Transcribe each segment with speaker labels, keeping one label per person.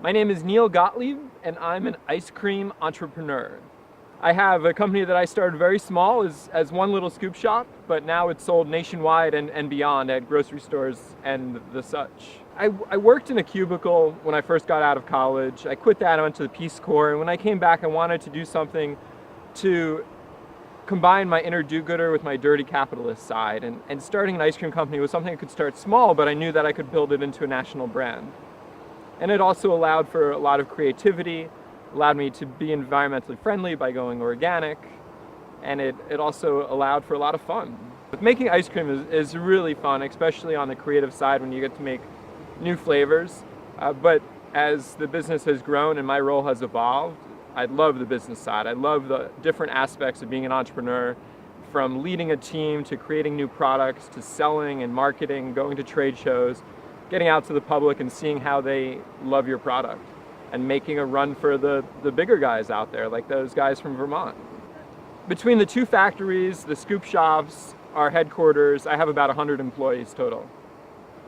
Speaker 1: My name is Neil Gottlieb, and I'm an ice cream entrepreneur. I have a company that I started very small as one little scoop shop, but now it's sold nationwide and beyond at grocery stores and the such. I worked in a cubicle when I first got out of college. I quit that, I went to the Peace Corps, and when I came back, I wanted to do something to combine my inner do-gooder with my dirty capitalist side. And starting an ice cream company was something I could start small, but I knew that I could build it into a national brand. And it also allowed for a lot of creativity, allowed me to be environmentally friendly by going organic, and it also allowed for a lot of fun. Making ice cream is really fun, especially on the creative side when you get to make new flavors. But as the business has grown and my role has evolved, I love the business side. I love the different aspects of being an entrepreneur, from leading a team to creating new products to selling and marketing, going to trade shows, getting out to the public and seeing how they love your product, and making a run for the bigger guys out there, like those guys from Vermont. Between the two factories, the scoop shops, our headquarters, I have about 100 employees total.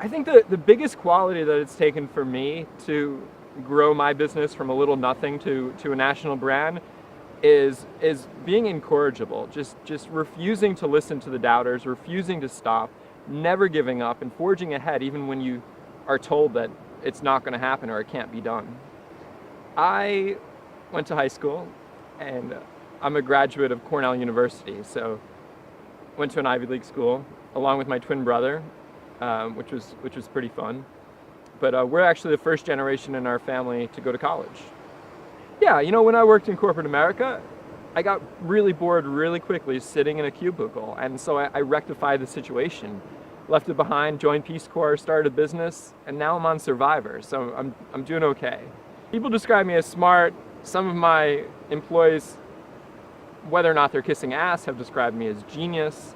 Speaker 1: I think the biggest quality that it's taken for me to grow my business from a little nothing to a national brand is being incorrigible, just refusing to listen to the doubters, refusing to stop, never giving up, and forging ahead even when you are told that it's not going to happen or it can't be done. I went to high school, and I'm a graduate of Cornell University, so went to an Ivy League school along with my twin brother, which was pretty fun. But we're actually the first generation in our family to go to college. Yeah, when I worked in corporate America, I got really bored really quickly sitting in a cubicle, and so I rectified the situation, left it behind, joined Peace Corps, started a business, and now I'm on Survivor, so I'm doing okay. People describe me as smart. Some of my employees, whether or not they're kissing ass, have described me as genius.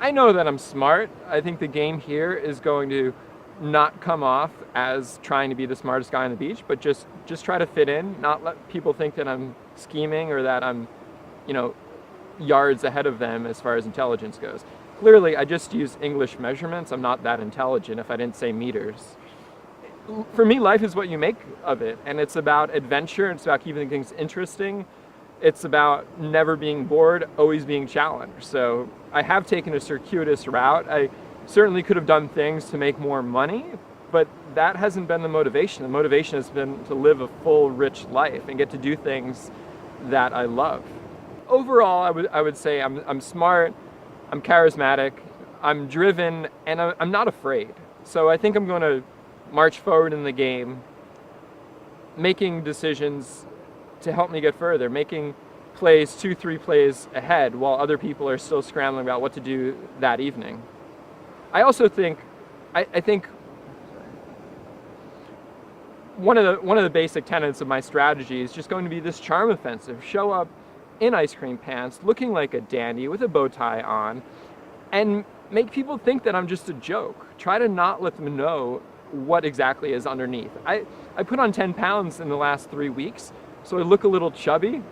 Speaker 1: I know that I'm smart. I think the game here is going to not come off as trying to be the smartest guy on the beach, but just try to fit in, not let people think that I'm scheming or that I'm, yards ahead of them as far as intelligence goes. Clearly, I just use English measurements. I'm not that intelligent if I didn't say meters. For me, life is what you make of it, and it's about adventure, it's about keeping things interesting, it's about never being bored, always being challenged. So I have taken a circuitous route. I certainly could have done things to make more money, but that hasn't been the motivation. The motivation has been to live a full, rich life and get to do things that I love. Overall, I would say I'm smart, I'm charismatic, I'm driven, and I'm not afraid. So I think I'm going to march forward in the game, making decisions to help me get further, making plays 2-3 plays ahead while other people are still scrambling about what to do that evening. I also think, I think one of the basic tenets of my strategy is just going to be this charm offensive. Show up in ice cream pants, looking like a dandy with a bow tie on, and make people think that I'm just a joke. Try to not let them know what exactly is underneath. I put on 10 pounds in the last 3 weeks, so I look a little chubby,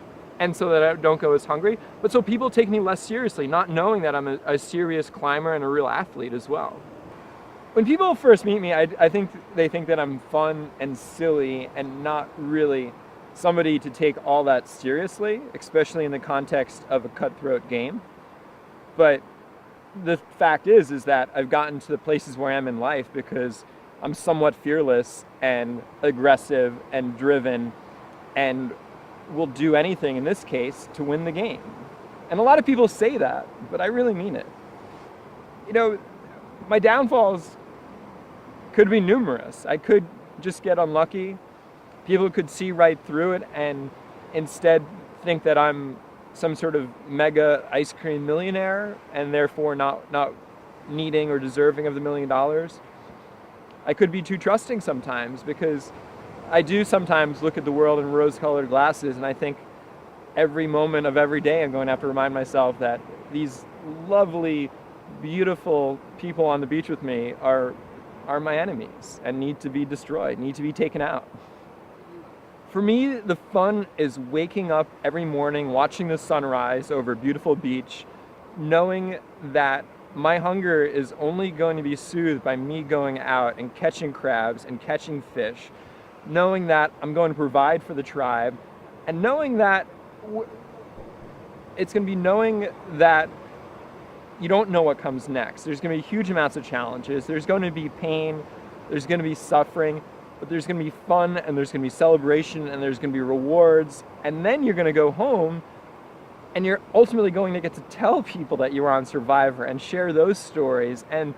Speaker 1: and so that I don't go as hungry, but so people take me less seriously, not knowing that I'm a serious climber and a real athlete as well. When people first meet me, I think they think that I'm fun and silly and not really somebody to take all that seriously, especially in the context of a cutthroat game. But the fact is that I've gotten to the places where I am in life because I'm somewhat fearless and aggressive and driven and will do anything in this case to win the game. And a lot of people say that, but I really mean it. My downfalls could be numerous. I could just get unlucky. People could see right through it and instead think that I'm some sort of mega ice cream millionaire and therefore not needing or deserving of the $1 million. I could be too trusting sometimes because I do sometimes look at the world in rose-colored glasses, and I think every moment of every day I'm going to have to remind myself that these lovely, beautiful people on the beach with me are my enemies and need to be destroyed, need to be taken out. For me, the fun is waking up every morning, watching the sunrise over a beautiful beach, knowing that my hunger is only going to be soothed by me going out and catching crabs and catching fish, knowing that I'm going to provide for the tribe, and knowing that it's going to be knowing that you don't know what comes next. There's going to be huge amounts of challenges. There's going to be pain. There's going to be suffering. But there's going to be fun, and there's going to be celebration, and there's going to be rewards. And then you're going to go home, and you're ultimately going to get to tell people that you were on Survivor and share those stories. And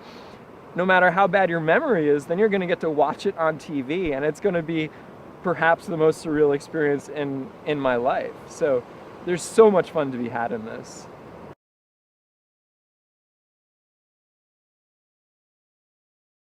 Speaker 1: no matter how bad your memory is, then you're going to get to watch it on TV, and it's going to be perhaps the most surreal experience in my life. So there's so much fun to be had in this.